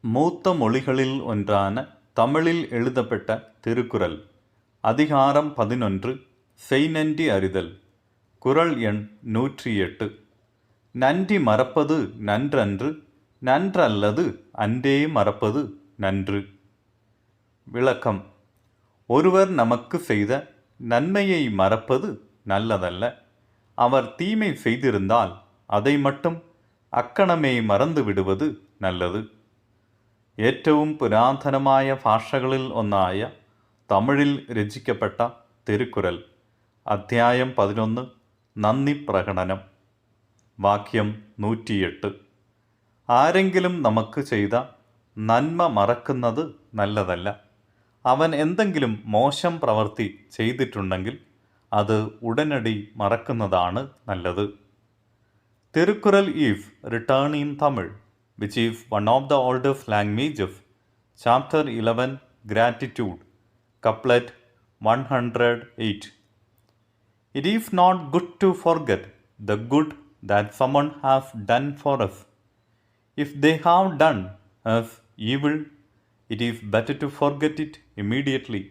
மூத்த மொழிகளில் ஒன்றான தமிழில் எழுதப்பட்ட திருக்குறள். அதிகாரம் 11. செய்நன்றி அறிதல். குறள் எண் 108. நன்றி மறப்பது நன்றன்று, நன்றல்லது அன்றே மறப்பது நன்று. விளக்கம். ஒருவர் நமக்கு செய்த நன்மையை மறப்பது நல்லதல்ல. அவர் தீமை செய்திருந்தால் அதை மட்டும் അക്കണമേ മറന്നു വിടുവത് നല്ലത്. ഏറ്റവും പുരാതനമായ ഭാഷകളിൽ ഒന്നായ തമിഴിൽ രചിക്കപ്പെട്ട തിരുക്കുറൽ. അധ്യായം 11. നന്ദി പ്രകടനം. വാക്യം 108. ആരെങ്കിലും നമുക്ക് ചെയ്ത നന്മ മറക്കുന്നത് നല്ലതല്ല. അവൻ എന്തെങ്കിലും മോശം പ്രവൃത്തി ചെയ്തിട്ടുണ്ടെങ്കിൽ അത് ഉടനടി മറക്കുന്നതാണ് നല്ലത്. Tirukkural is written in Tamil, which is one of the oldest languages. Chapter 11, Gratitude, Couplet 108. It is not good to forget the good that someone has done for us. If they have done us evil, it is better to forget it immediately